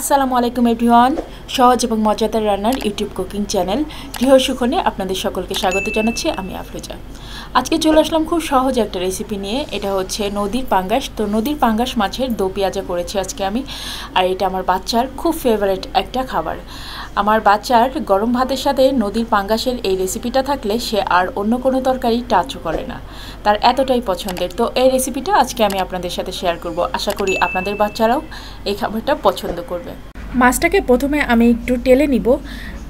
আসসালামু আলাইকুম এভরিওয়ান। সহজ এবং মজাদার রান্নার ইউটিউব কুকিং চ্যানেল গৃহসুখনে আপনাদের সকলকে স্বাগত জানাচ্ছি। আমি আফরোজা। আজকে চলে আসলাম খুব সহজ একটা রেসিপি নিয়ে। এটা হচ্ছে নদীর পাঙ্গাস। তো নদীর পাঙ্গাস মাছের দো পেঁয়াজা করেছি আজকে আমি। আর এটা আমার বাচ্চার খুব ফেভারিট একটা খাবার। আমার বাচ্চার গরম ভাতের সাথে নদীর পাঙ্গাসের এই রেসিপিটা থাকলে সে আর অন্য কোনো তরকারি টাচও করে না, তার এতটাই পছন্দের। তো এই রেসিপিটা আজকে আমি আপনাদের সাথে শেয়ার করব। আশা করি আপনাদের বাচ্চারাও এই খাবারটা পছন্দ করবে। মাছটাকে প্রথমে আমি একটু টেলে নিব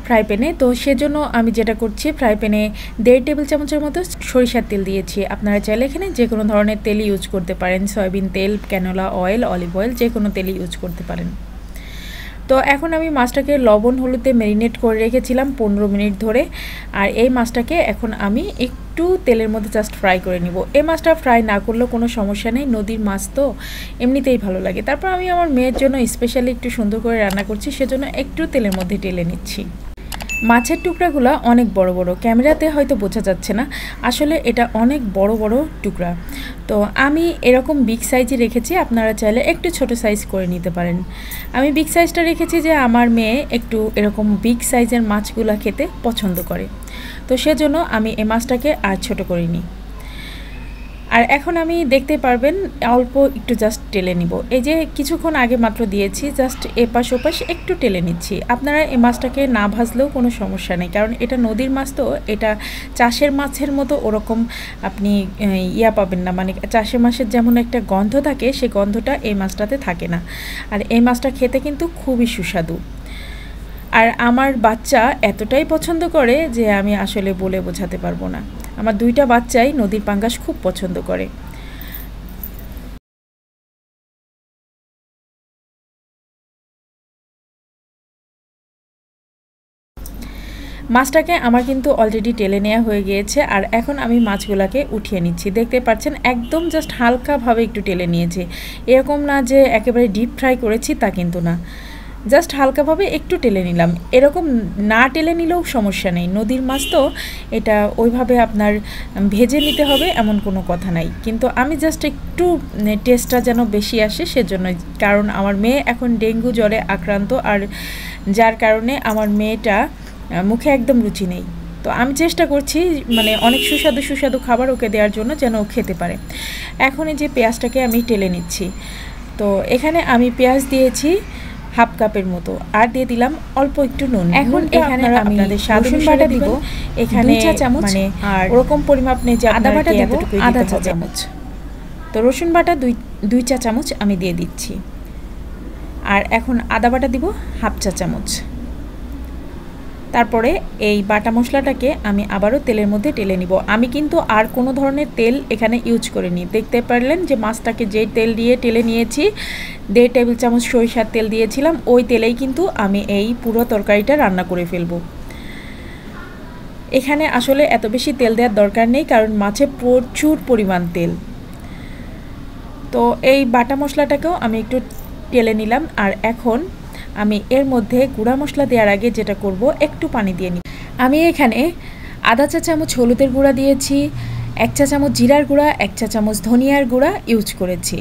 ফ্রাই প্যানে। তো সেজন্য আমি যেটা করছি, ফ্রাই প্যানে 1.5 টেবিল চামচের মতো সরিষার তেল দিয়েছি। আপনারা চাইলে এখানে যে কোনো ধরনের তেল ইউজ করতে পারেন, সয়াবিন তেল, ক্যানোলা অয়েল, অলিভ অয়েল, যে কোনো তেলই ইউজ করতে পারেন। তো এখন আমি মাছটাকে লবণ হলুদে ম্যারিনেট করে রেখেছিলাম 15 মিনিট ধরে। আর এই মাছটাকে এখন আমি একটু তেলের মধ্যে জাস্ট ফ্রাই করে নিব। এই মাছটা ফ্রাই না করলেও কোনো সমস্যা নেই, নদীর মাছ তো এমনিতেই ভালো লাগে। তারপর আমি আমার মেয়ের জন্য স্পেশালি একটু সুন্দর করে রান্না করছি, সেজন্য একটু তেলের মধ্যে টেলে নিচ্ছি। মাছের টুকরাগুলো অনেক বড় বড়, ক্যামেরাতে হয়তো বোঝা যাচ্ছে না, আসলে এটা অনেক বড় বড় টুকরা। তো আমি এরকম বিগ সাইজে রেখেছি, আপনারা চাইলে একটু ছোট সাইজ করে নিতে পারেন। আমি বিগ সাইজটা রেখেছি যে আমার মেয়ে একটু এরকম বিগ সাইজের মাছগুলো খেতে পছন্দ করে, তো সেজন্য আমি এই মাছটাকে আর ছোট করিনি। আর এখন আমি দেখতে পারবেন অল্প একটু জাস্ট টেলে নিব। এই যে কিছুক্ষণ আগে মাত্র দিয়েছি, জাস্ট এপাশ ওপাশ একটু টেলে নিচ্ছি। আপনারা এই মাছটাকে না ভাজলেও কোনো সমস্যা নেই, কারণ এটা নদীর মাছ, তো এটা চাষের মাছের মতো ওরকম আপনি পাবেন না। মানে চাষের মাছের যেমন একটা গন্ধ থাকে, সেই গন্ধটা এই মাছটাতে থাকে না। আর এই মাছটা খেতে কিন্তু খুবই সুস্বাদু। আর আমার বাচ্চা এতটাই পছন্দ করে যে আমি আসলে বলে বোঝাতে পারবো না। আমার দুইটা বাচ্চাই নদীর পাঙ্গাস খুব পছন্দ করে। মাছটাকে আমার কিন্তু অলরেডি টেলে নেওয়া হয়ে গিয়েছে। আর এখন আমি মাছগুলোকে উঠিয়ে নিচ্ছি। দেখতে পাচ্ছেন একদম জাস্ট হালকাভাবে একটু টেলে নিয়েছি। এরকম না যে একেবারে ডিপ ফ্রাই করেছি, তা কিন্তু না, জাস্ট হালকাভাবে একটু টেলে নিলাম। এরকম না টেলে নিলেও সমস্যা নেই, নদীর মাছ তো এটা ওইভাবে আপনার ভেজে নিতে হবে এমন কোনো কথা নাই। কিন্তু আমি জাস্ট একটু টেস্টটা যেন বেশি আসে সেজন্যই, কারণ আমার মেয়ে এখন ডেঙ্গু জ্বরে আক্রান্ত, আর যার কারণে আমার মেয়েটা মুখে একদম রুচি নেই। তো আমি চেষ্টা করছি মানে অনেক সুস্বাদু সুস্বাদু খাবার ওকে দেওয়ার জন্য, যেন ও খেতে পারে। এখন এই যে পেঁয়াজটাকে আমি টেলে নিচ্ছি। তো এখানে আমি পেঁয়াজ দিয়েছি হাফ কাপের মতো, আর দিয়ে দিলাম অল্প একটু নুন। এখন এখানে আমি রসুন বাটা দিব, এখানে 2 চা চামচ, মানে আর ওরকম পরিমাপ নেই যে আদা বাটা দেব, আধা চা চামচ। তো রসুন বাটা 2 চা চামচ আমি দিয়ে দিচ্ছি। আর এখন আদা বাটা দিব হাফ চা চামচ। তারপরে এই বাটা মশলাটাকে আমি আবারও তেলের মধ্যে টেলে নিব। আমি কিন্তু আর কোনো ধরনের তেল এখানে ইউজ করিনি। দেখতে পারলেন যে মাছটাকে যে তেল দিয়ে টেলে নিয়েছি, 1.5 টেবিল চামচ সরিষার তেল দিয়েছিলাম, ওই তেলেই কিন্তু আমি এই পুরো তরকারিটা রান্না করে ফেলব। এখানে আসলে এত বেশি তেল দেওয়ার দরকার নেই, কারণ মাছে প্রচুর পরিমাণ তেল। তো এই বাটা মশলাটাকেও আমি একটু টেলে নিলাম। আর এখন আমি এর মধ্যে গুঁড়া মশলা দেওয়ার আগে যেটা করব, একটু পানি দিয়ে নিই। আমি এখানে আধা চা চামচ হলুদের গুঁড়া দিয়েছি, 1 চা চামচ জিরার গুঁড়া, 1 চা চামচ ধনিয়ার গুঁড়া ইউজ করেছি।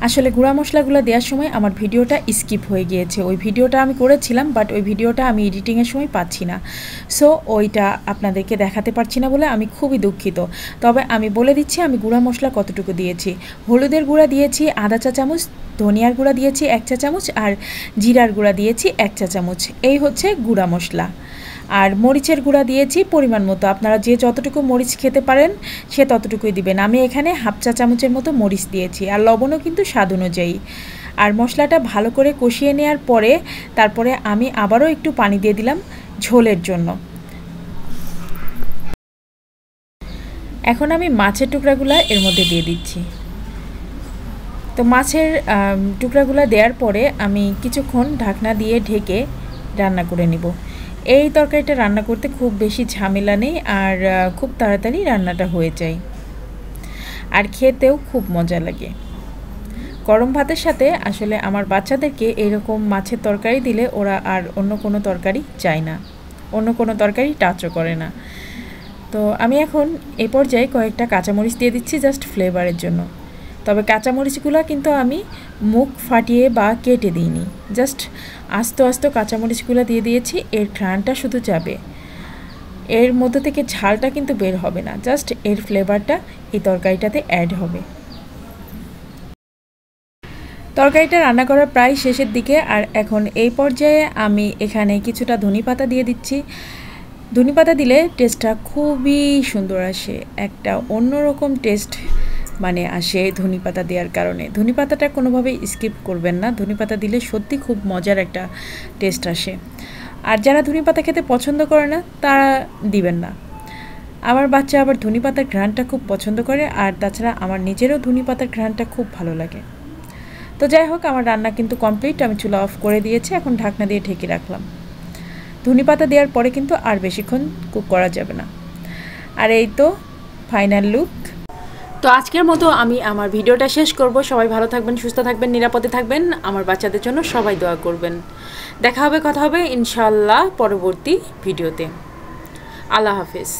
আসলে গুঁড়া মশলাগুলো দেওয়ার সময় আমার ভিডিওটা স্কিপ হয়ে গিয়েছে। ওই ভিডিওটা আমি করেছিলাম, বাট ওই ভিডিওটা আমি এডিটিংয়ের সময় পাচ্ছি না, সো ওইটা আপনাদেরকে দেখাতে পারছি না বলে আমি খুবই দুঃখিত। তবে আমি বলে দিচ্ছি আমি গুঁড়া মশলা কতটুকু দিয়েছি। হলুদের গুঁড়া দিয়েছি আধা চা চামচ, ধনিয়ার গুঁড়া দিয়েছি 1 চা চামচ, আর জিরার গুঁড়া দিয়েছি 1 চা চামচ। এই হচ্ছে গুঁড়া মশলা। আর মরিচের গুঁড়া দিয়েছি পরিমাণ মতো, আপনারা যে যতটুকু মরিচ খেতে পারেন সে ততটুকুই দিবেন। আমি এখানে হাফ চা চামচের মতো মরিচ দিয়েছি, আর লবণও কিন্তু স্বাদ অনুযায়ী। আর মশলাটা ভালো করে কষিয়ে নেওয়ার পরে তারপরে আমি আবারও একটু পানি দিয়ে দিলাম ঝোলের জন্য। এখন আমি মাছের টুকরাগুলো এর মধ্যে দিয়ে দিচ্ছি। তো মাছের টুকরাগুলো দেওয়ার পরে আমি কিছুক্ষণ ঢাকনা দিয়ে ঢেকে রান্না করে নিব। এই তরকারিটা রান্না করতে খুব বেশি ঝামেলা নেই, আর খুব তাড়াতাড়ি রান্নাটা হয়ে যায়, আর খেতেও খুব মজা লাগে। গরম ভাতের সাথে আসলে আমার বাচ্চাদেরকে এরকম মাছের তরকারি দিলে ওরা আর অন্য কোনো তরকারি চায় না, অন্য কোনো তরকারি টাচও করে না। তো আমি এখন এই পর্যায়ে কয়েকটা কাঁচামরিচ দিয়ে দিচ্ছি জাস্ট ফ্লেভারের জন্য। তবে কাঁচামরিচগুলো কিন্তু আমি মুখ ফাটিয়ে বা কেটে দিইনি, জাস্ট আস্তে আস্তে কাঁচামরিচগুলো দিয়ে দিয়েছি। এর ঘ্রাণটা শুধু যাবে, এর মধ্যে থেকে ঝালটা কিন্তু বের হবে না, জাস্ট এর ফ্লেভারটা এই তরকারিটাতে অ্যাড হবে। তরকারিটা রান্না করার প্রায় শেষের দিকে, আর এখন এই পর্যায়ে আমি এখানে কিছুটা ধনেপাতা দিয়ে দিচ্ছি। ধনেপাতা দিলে টেস্টটা খুবই সুন্দর আসে, একটা অন্যরকম টেস্ট মানে আসে ধনেপাতা দেওয়ার কারণে। ধনেপাতাটা কোনোভাবেই স্কিপ করবেন না, ধনেপাতা দিলে সত্যি খুব মজার একটা টেস্ট আসে। আর যারা ধনেপাতা খেতে পছন্দ করে না তারা দিবেন না। আমার বাচ্চা আবার ধনেপাতার ঘ্রাণটা খুব পছন্দ করে, আর তাছাড়া আমার নিজেরও ধনেপাতার ঘ্রাণটা খুব ভালো লাগে। তো যাই হোক, আমার রান্না কিন্তু কমপ্লিট, আমি চুলা অফ করে দিয়েছি। এখন ঢাকনা দিয়ে ঢেকে রাখলাম। ধনেপাতা দেওয়ার পরে কিন্তু আর বেশিক্ষণ কুক করা যাবে না। আর এই তো ফাইনাল লুক। তো আজকের মতো আমি আমার ভিডিওটা শেষ করব। সবাই ভালো থাকবেন, সুস্থ থাকবেন, নিরাপদে থাকবেন। আমার বাচ্চাদের জন্য সবাই দোয়া করবেন। দেখা হবে, কথা হবে ইনশাআল্লাহ পরবর্তী ভিডিওতে। আল্লাহ হাফেজ।